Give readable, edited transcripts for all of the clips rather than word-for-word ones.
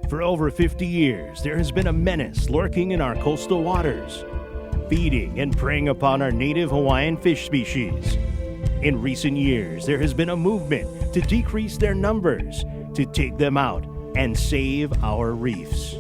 For over 50 years, there has been a menace lurking in our coastal waters, feeding and preying upon our native Hawaiian fish species. In recent years, there has been a movement to decrease their numbers, to take them out and save our reefs.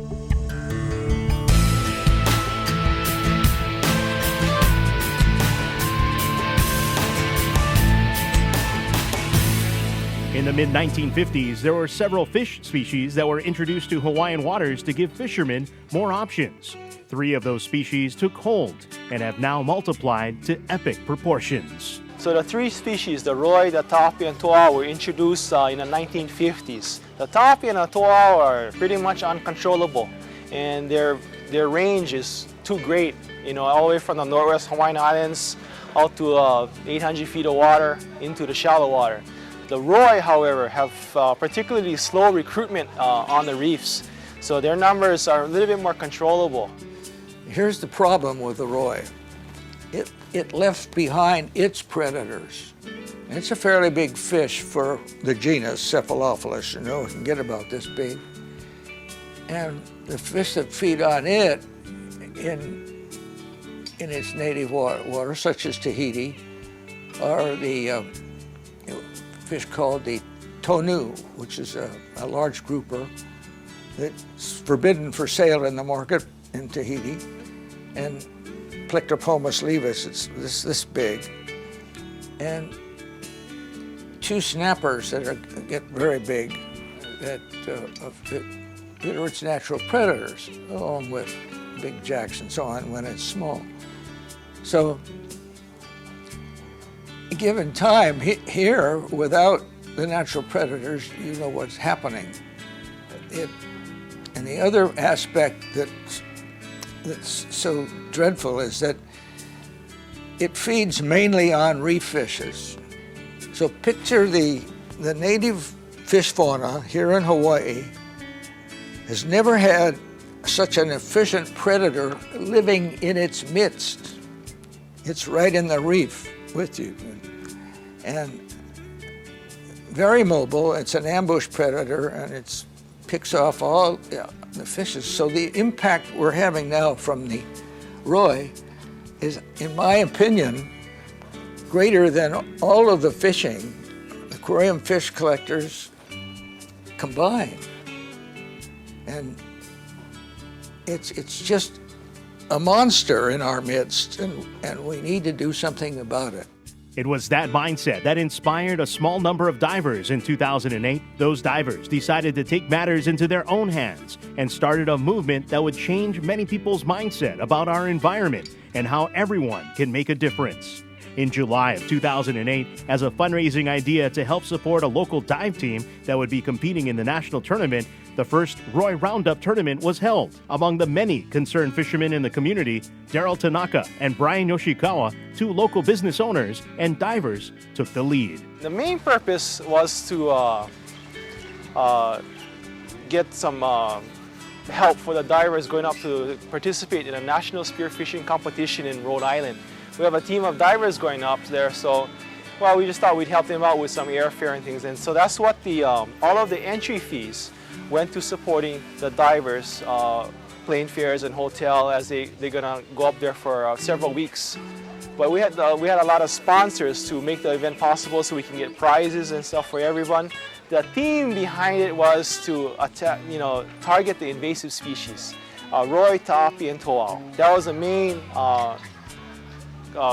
In the mid-1950s, there were several fish species that were introduced to Hawaiian waters to give fishermen more options. 3 of those species took hold and have now multiplied to epic proportions. So the 3 species, the roi, the taopi, and toa, were introduced in the 1950s. The taopi and the toa are pretty much uncontrollable, and their range is too great. You know, all the way from the northwest Hawaiian Islands out to 800 feet of water into the shallow water. The roi, however, have particularly slow recruitment on the reefs, so their numbers are a little bit more controllable. Here's the problem with the roi. It left behind its predators. It's a fairly big fish for the genus Cephalophilus, you know, it can get about this big. And the fish that feed on it in its native water, such as Tahiti, are the fish called the tonu, which is a large grouper that's forbidden for sale in the market in Tahiti, and Plectropomus levis, it's this big, and 2 snappers that get very big that are its natural predators, along with big jacks and so on when it's small. So given time here, without the natural predators, you know what's happening. And the other aspect that's so dreadful is that it feeds mainly on reef fishes. So picture the native fish fauna here in Hawaii has never had such an efficient predator living in its midst. It's right in the reef with you. And very mobile, it's an ambush predator, and it picks off all the fishes. So the impact we're having now from the roi is, in my opinion, greater than all of the fishing, aquarium fish collectors combined. And it's just a monster in our midst, and we need to do something about it. It was that mindset that inspired a small number of divers in 2008. Those divers decided to take matters into their own hands and started a movement that would change many people's mindset about our environment and how everyone can make a difference. In July of 2008, as a fundraising idea to help support a local dive team that would be competing in the national tournament, the first Roi Round-up tournament was held. Among the many concerned fishermen in the community, Daryl Tanaka and Brian Yoshikawa, 2 local business owners and divers, took the lead. The main purpose was to get some help for the divers going up to participate in a national spearfishing competition in Rhode Island. We have a team of divers going up there, so we just thought we'd help them out with some airfare and things. And so that's what all of the entry fees went to supporting the divers, plane fares and hotel as they're gonna go up there for several weeks. But we had a lot of sponsors to make the event possible, so we can get prizes and stuff for everyone. The theme behind it was to target the invasive species, roi, taopi, and toa. That was the main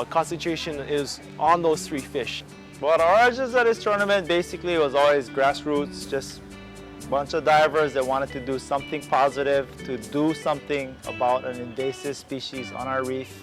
concentration is on those 3 fish. Well, the origins of this tournament basically was always grassroots, just a bunch of divers that wanted to do something positive, to do something about an invasive species on our reef.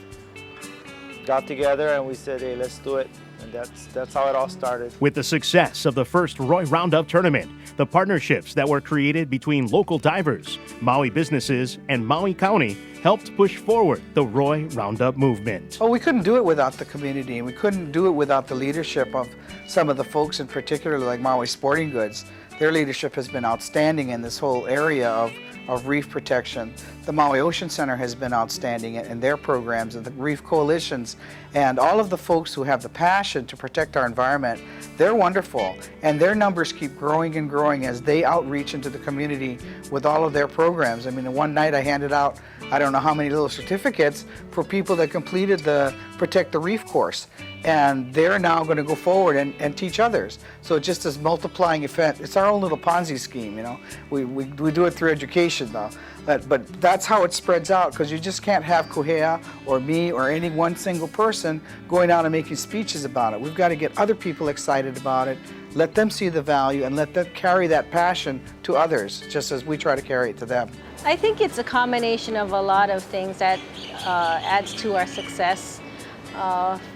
Got together and we said, hey, let's do it. And that's how it all started. With the success of the first Roi Round-up tournament, the partnerships that were created between local divers, Maui businesses, and Maui County helped push forward the Roi Round-up movement. Well, we couldn't do it without the community, and we couldn't do it without the leadership of some of the folks in particular, like Maui Sporting Goods. Their leadership has been outstanding in this whole area of of reef protection. The Maui Ocean Center has been outstanding in their programs, and the reef coalitions, and all of the folks who have the passion to protect our environment. They're wonderful, and their numbers keep growing and growing as they outreach into the community with all of their programs. I mean, one night I handed out, I don't know how many little certificates for people that completed the Protect the Reef course. And they're now going to go forward and teach others. So it's just this multiplying effect. It's our own little Ponzi scheme, you know. We do it through education, though. But that's how it spreads out, because you just can't have Kuhea or me or any one single person going out and making speeches about it. We've got to get other people excited about it, let them see the value, and let them carry that passion to others, just as we try to carry it to them. I think it's a combination of a lot of things that adds to our success.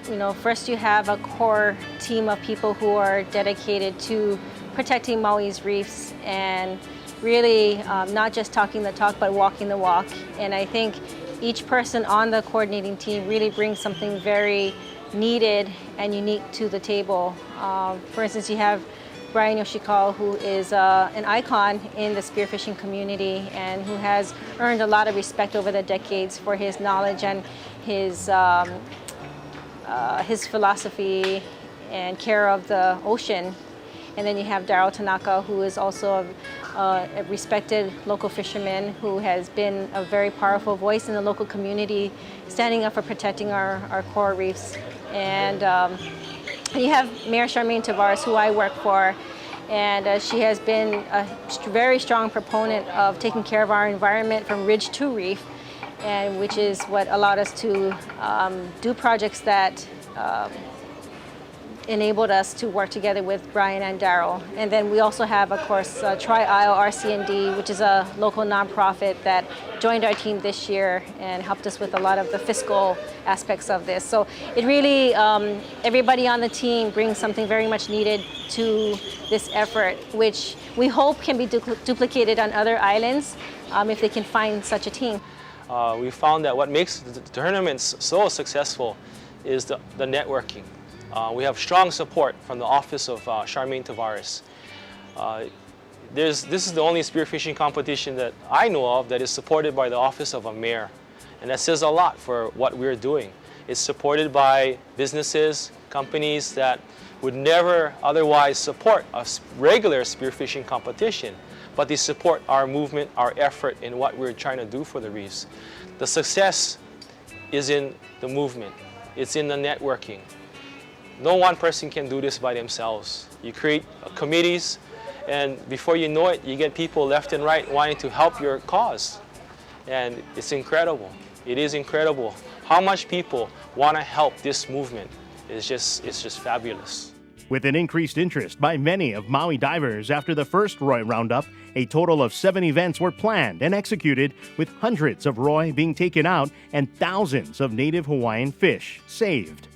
You know, first you have a core team of people who are dedicated to protecting Maui's reefs and really not just talking the talk, but walking the walk. And I think each person on the coordinating team really brings something very needed and unique to the table. For instance, you have Brian Yoshikawa, who is an icon in the spearfishing community and who has earned a lot of respect over the decades for his knowledge and his philosophy and care of the ocean. And then you have Daryl Tanaka, who is also a respected local fisherman who has been a very powerful voice in the local community, standing up for protecting our coral reefs. And you have Mayor Charmaine Tavares, who I work for, and she has been a very strong proponent of taking care of our environment from ridge to reef, and which is what allowed us to do projects that enabled us to work together with Brian and Daryl. And then we also have, of course, Tri-Isle RCND, which is a local nonprofit that joined our team this year and helped us with a lot of the fiscal aspects of this. So it really, everybody on the team brings something very much needed to this effort, which we hope can be duplicated on other islands if they can find such a team. We found that what makes the tournaments so successful is the networking. We have strong support from the office of Charmaine Tavares. This is the only spearfishing competition that I know of that is supported by the office of a mayor. And that says a lot for what we're doing. It's supported by businesses, companies that would never otherwise support a regular spearfishing competition, but they support our movement, our effort in what we're trying to do for the reefs. The success is in the movement. It's in the networking. No one person can do this by themselves. You create committees, and before you know it, you get people left and right wanting to help your cause. And it's incredible. It is incredible how much people want to help this movement. It's just fabulous. With an increased interest by many of Maui divers after the first Roi Round-up, a total of 7 events were planned and executed, with hundreds of Roi being taken out and thousands of native Hawaiian fish saved.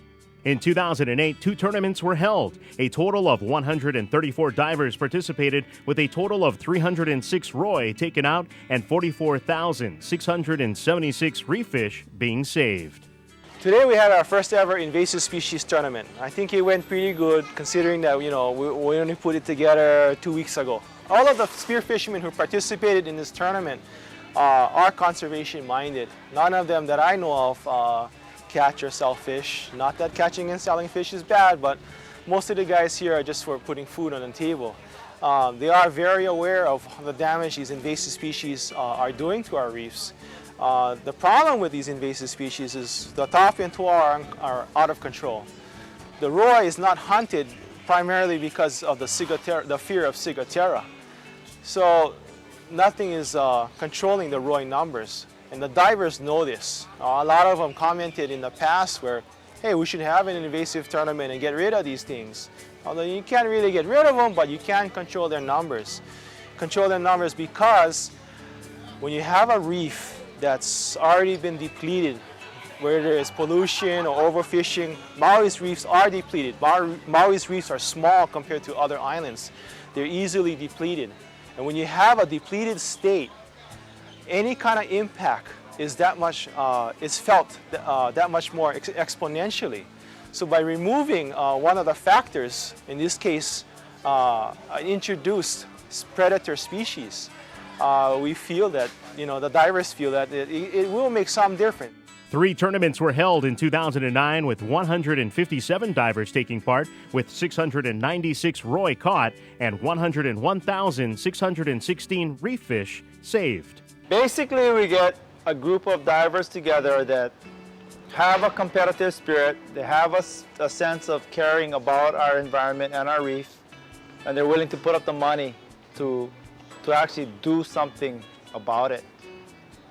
In 2008, 2 tournaments were held. A total of 134 divers participated, with a total of 306 Roi taken out and 44,676 reef fish being saved. Today we had our first ever invasive species tournament. I think it went pretty good considering that, you know, we only put it together 2 weeks ago. All of the spear fishermen who participated in this tournament are conservation minded. None of them that I know of catch or sell fish. Not that catching and selling fish is bad, but most of the guys here are just for putting food on the table. They are very aware of the damage these invasive species are doing to our reefs. The problem with these invasive species is the top and toa are out of control. The Roi is not hunted primarily because of the fear of ciguatera. So nothing is controlling the Roi numbers. And the divers know this. A lot of them commented in the past where, hey, we should have an invasive tournament and get rid of these things. Although you can't really get rid of them, but you can control their numbers. Control their numbers because when you have a reef that's already been depleted, where there is pollution or overfishing, Maui's reefs are depleted. Maui's reefs are small compared to other islands. They're easily depleted. And when you have a depleted state, any kind of impact is that much, is felt that much more exponentially. So by removing one of the factors, in this case, introduced predator species, we feel that, the divers feel that it will make something different. 3 tournaments were held in 2009 with 157 divers taking part, with 696 Roi caught and 101,616 reef fish saved. Basically, we get a group of divers together that have a competitive spirit, they have a sense of caring about our environment and our reef, and they're willing to put up the money to actually do something about it,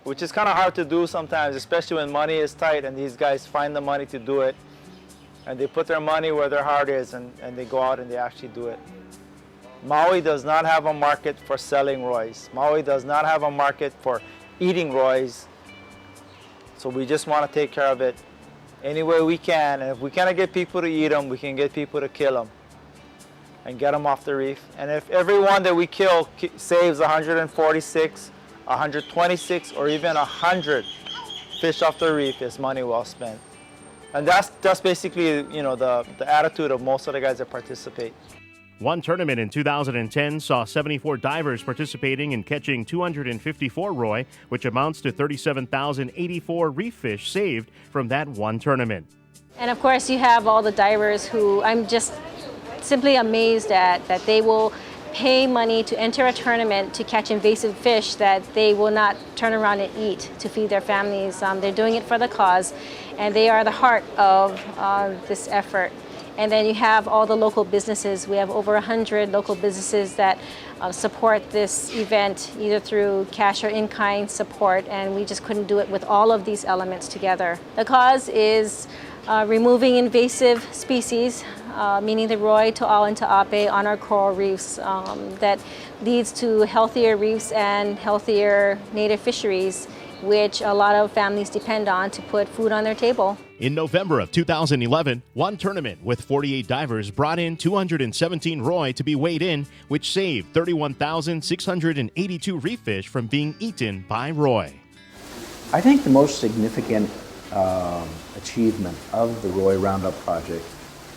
which is kind of hard to do sometimes, especially when money is tight and these guys find the money to do it, and they put their money where their heart is, and they go out and they actually do it. Maui does not have a market for selling rois. Maui does not have a market for eating rois. So we just want to take care of it any way we can. And if we cannot get people to eat them, we can get people to kill them and get them off the reef. And if every one that we kill saves 146, 126, or even 100 fish off the reef, it's money well spent. And that's basically, the attitude of most of the guys that participate. One tournament in 2010 saw 74 divers participating in catching 254 Roi, which amounts to 37,084 reef fish saved from that one tournament. And of course, you have all the divers who I'm just simply amazed at, that they will pay money to enter a tournament to catch invasive fish that they will not turn around and eat to feed their families. They're doing it for the cause, and they are the heart of this effort. And then you have all the local businesses. We have over 100 local businesses that support this event, either through cash or in-kind support, and we just couldn't do it with all of these elements together. The cause is removing invasive species, meaning the Roi, To'al, and Ta'ape on our coral reefs. That leads to healthier reefs and healthier native fisheries, which a lot of families depend on to put food on their table. In November of 2011, one tournament with 48 divers brought in 217 Roi to be weighed in, which saved 31,682 reef fish from being eaten by Roi. I think the most significant achievement of the Roi Roundup project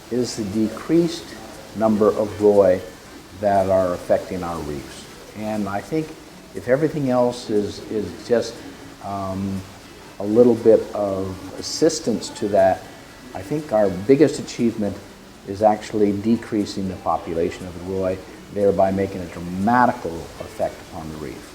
is the decreased number of Roi that are affecting our reefs. And I think if everything else is just a little bit of assistance to that, I think our biggest achievement is actually decreasing the population of the Roi, thereby making a dramatical effect upon the reef.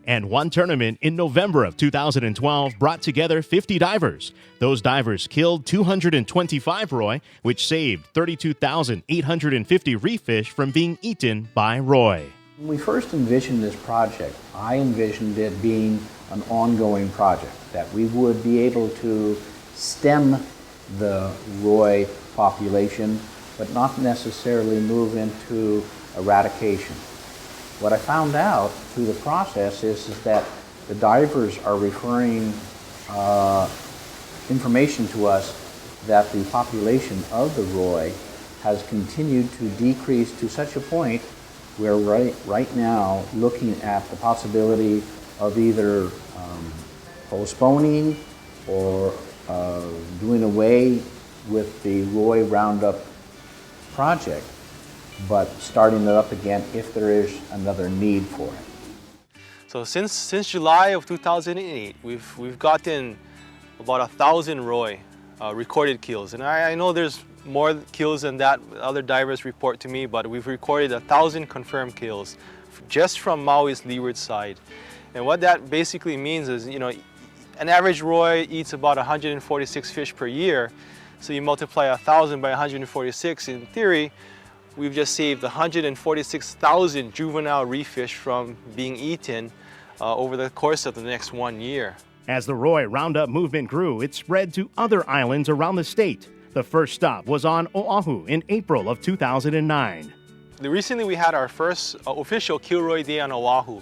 And one tournament in November of 2012 brought together 50 divers. Those divers killed 225 Roi, which saved 32,850 reef fish from being eaten by Roi. When we first envisioned this project, I envisioned it being an ongoing project, that we would be able to stem the Roi population, but not necessarily move into eradication. What I found out through the process is that the divers are referring information to us that the population of the Roi has continued to decrease to such a point where right now looking at the possibility of either postponing or doing away with the Roi Roundup project, but starting it up again if there is another need for it. So since July of 2008, we've gotten about 1,000 Roi recorded kills, and I know there's more kills than that other divers report to me, but we've recorded 1,000 confirmed kills just from Maui's leeward side. And what that basically means is, an average Roi eats about 146 fish per year. So you multiply 1,000 by 146, in theory, we've just saved 146,000 juvenile reef fish from being eaten over the course of the next 1 year. As the Roi Roundup movement grew, it spread to other islands around the state. The first stop was on Oahu in April of 2009. Recently we had our first official Kill Roi Day on Oahu.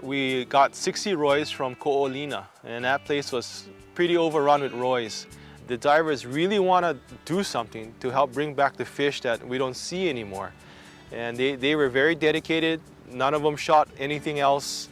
We got 60 Rois from Ko'olina, and that place was pretty overrun with Rois. The divers really want to do something to help bring back the fish that we don't see anymore. And they were very dedicated. None of them shot anything else.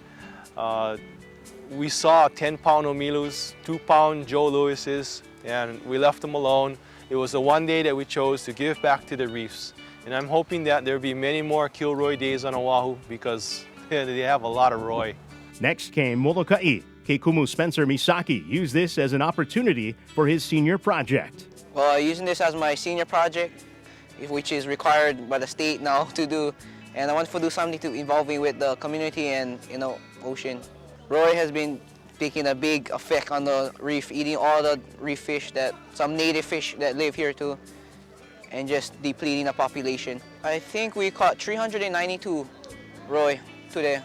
We saw 10-pound Omilus, 2-pound Joe Lewises, and we left them alone. It was the one day that we chose to give back to the reefs. And I'm hoping that there'll be many more Kill Roi days on Oahu, because They have a lot of Roi. Next came Moloka'i. Keikumu Spencer Misaki used this as an opportunity for his senior project. Well, using this as my senior project, which is required by the state now to do, and I want to do something to involving with the community and ocean. Roi has been taking a big effect on the reef, eating all the reef fish, some native fish that live here too, and just depleting the population. I think we caught 392 Roi today,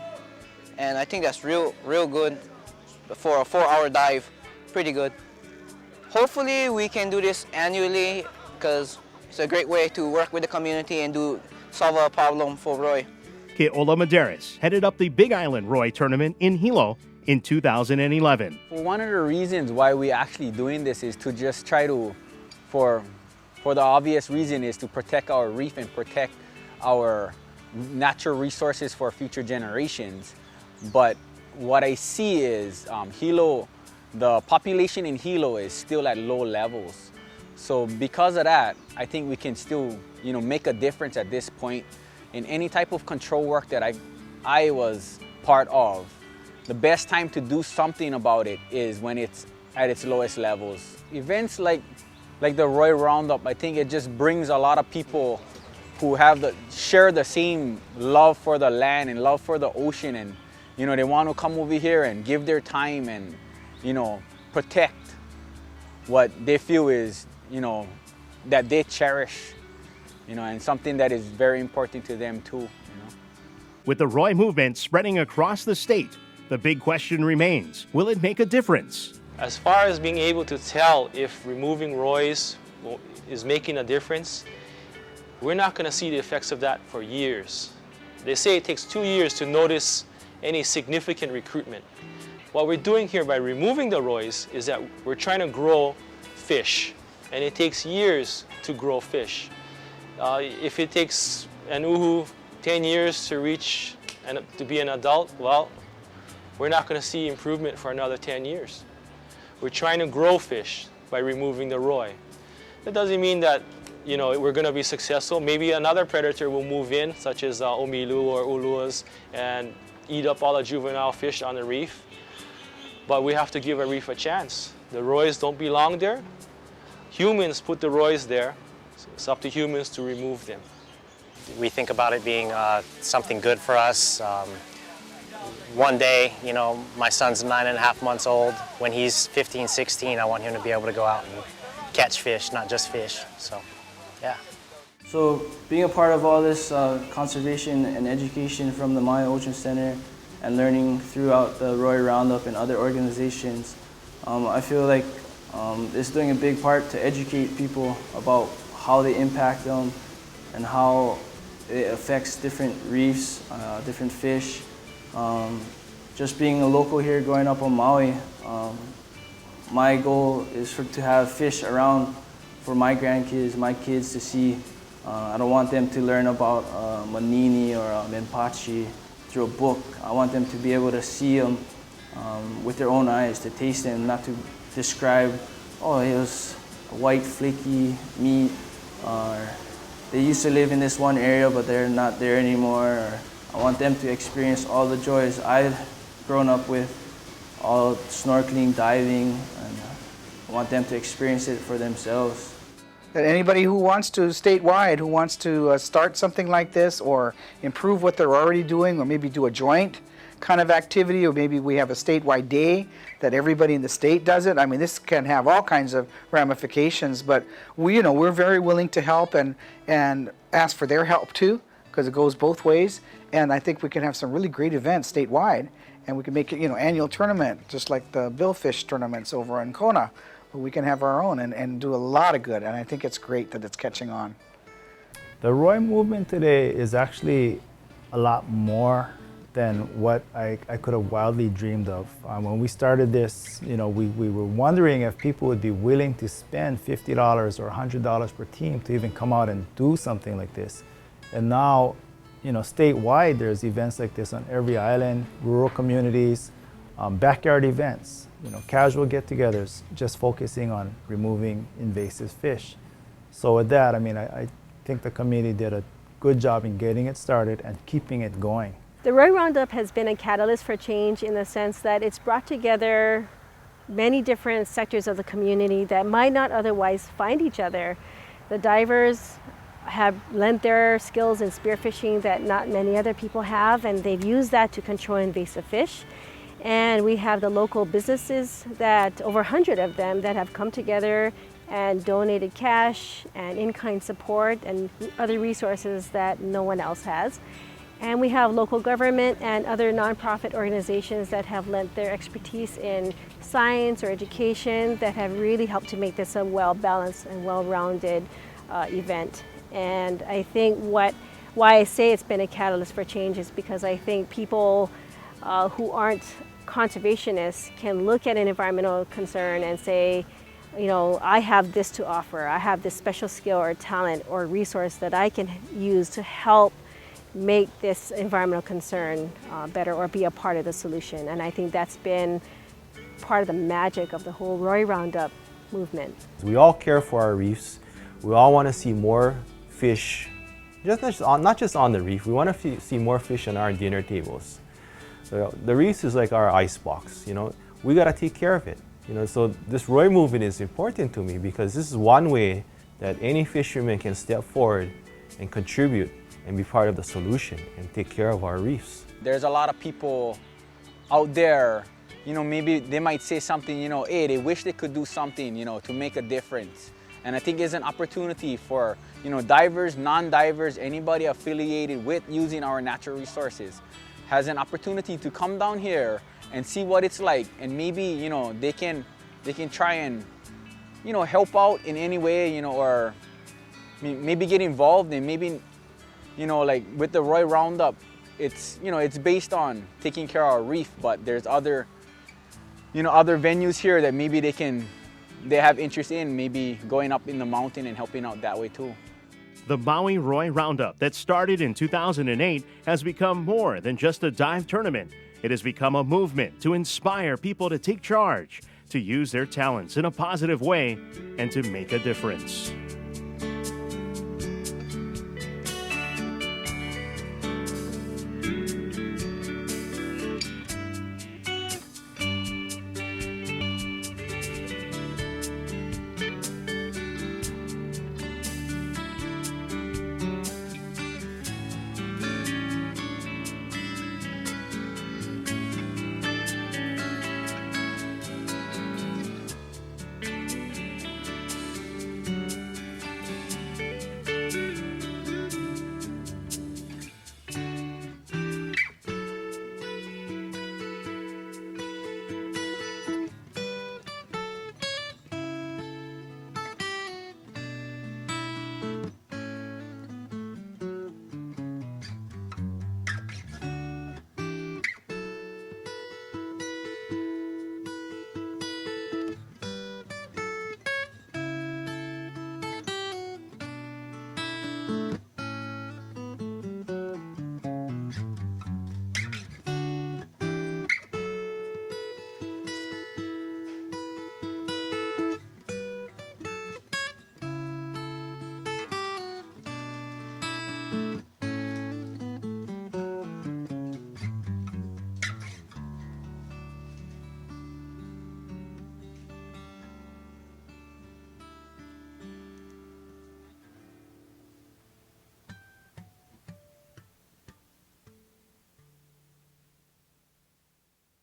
and I think that's real good for a 4-hour dive. Pretty good. Hopefully we can do this annually because it's a great way to work with the community and solve a problem for Roi. Ke'ola Medeiros headed up the Big Island Roi tournament in Hilo in 2011. One of the reasons why we're actually doing this is to just try to, for the obvious reason, is to protect our reef and protect our natural resources for future generations. But what I see is Hilo, the population in Hilo is still at low levels. So because of that, I think we can still, make a difference at this point in any type of control work that I was part of. The best time to do something about it is when it's at its lowest levels. Events like the Roi Round-up, I think it just brings a lot of people who share the same love for the land and love for the ocean, and they want to come over here and give their time and protect what they feel is that they cherish, and something that is very important to them too. With the Roi movement spreading across the state, the big question remains, will it make a difference? As far as being able to tell if removing Rois is making a difference, we're not going to see the effects of that for years. They say it takes 2 years to notice any significant recruitment. What we're doing here by removing the Rois is that we're trying to grow fish, and it takes years to grow fish. If it takes an uhu 10 years to reach and to be an adult, well, we're not going to see improvement for another 10 years. We're trying to grow fish by removing the Roi. That doesn't mean that we're going to be successful. Maybe another predator will move in, such as omilu or uluas, and eat up all the juvenile fish on the reef. But we have to give a reef a chance. The Rois don't belong there. Humans put the Rois there. So it's up to humans to remove them. We think about it being something good for us. One day, my son's 9.5 months old. When he's 15, 16, I want him to be able to go out and catch fish, not just fish. So, yeah. So being a part of all this conservation and education from the Maui Ocean Center and learning throughout the Roi Round-up and other organizations, I feel like it's doing a big part to educate people about how they impact them and how it affects different reefs, different fish. Just being a local here growing up on Maui, my goal is to have fish around for my grandkids, my kids to see. I don't want them to learn about manini or menpachi through a book. I want them to be able to see them with their own eyes, to taste them, not to describe, oh, it was white flaky meat, or they used to live in this one area but they're not there anymore. Or I want them to experience all the joys I've grown up with, all snorkeling, diving, and I want them to experience it for themselves. That anybody who wants to, statewide, who wants to start something like this or improve what they're already doing, or maybe do a joint kind of activity, or maybe we have a statewide day that everybody in the state does it. I mean, this can have all kinds of ramifications, but we're very willing to help and ask for their help too, because it goes both ways. And I think we can have some really great events statewide, and we can make it, annual tournament, just like the billfish tournaments over in Kona. We can have our own and do a lot of good, and I think it's great that it's catching on. The Roi movement today is actually a lot more than what I could have wildly dreamed of. When we started this, we were wondering if people would be willing to spend $50 or $100 per team to even come out and do something like this. And now, statewide, there's events like this on every island, rural communities, backyard events, casual get-togethers, just focusing on removing invasive fish. So with that, I think the community did a good job in getting it started and keeping it going. The Roi Round-up has been a catalyst for change in the sense that it's brought together many different sectors of the community that might not otherwise find each other. The divers have lent their skills in spearfishing that not many other people have, and they've used that to control invasive fish. And we have the local businesses, that over 100 of them, that have come together and donated cash and in-kind support and other resources that no one else has. And we have local government and other nonprofit organizations that have lent their expertise in science or education that have really helped to make this a well-balanced and well-rounded event. And I think why I say it's been a catalyst for change is because I think people who aren't conservationists can look at an environmental concern and say, you know, I have this to offer. I have this special skill or talent or resource that I can use to help make this environmental concern better or be a part of the solution. And I think that's been part of the magic of the whole Roi Round-up movement. We all care for our reefs. We all want to see more fish, not just on the reef. We want to see more fish on our dinner tables. So the reefs is like our icebox, you know. We got to take care of it. You know, so this Roi movement is important to me because this is one way that any fisherman can step forward and contribute and be part of the solution and take care of our reefs. There's a lot of people out there, you know, maybe they might say something, you know, hey, they wish they could do something, you know, to make a difference. And I think it's an opportunity for, you know, divers, non-divers, anybody affiliated with using our natural resources has an opportunity to come down here and see what it's like, and maybe, you know, they can try and, you know, help out in any way, you know, or maybe get involved, and maybe, you know, like with the Roi Round-up, it's, you know, it's based on taking care of our reef, but there's other, you know, other venues here that maybe they have interest in, maybe going up in the mountain and helping out that way too. The Maui Roi Round-up that started in 2008 has become more than just a dive tournament. It has become a movement to inspire people to take charge, to use their talents in a positive way, and to make a difference.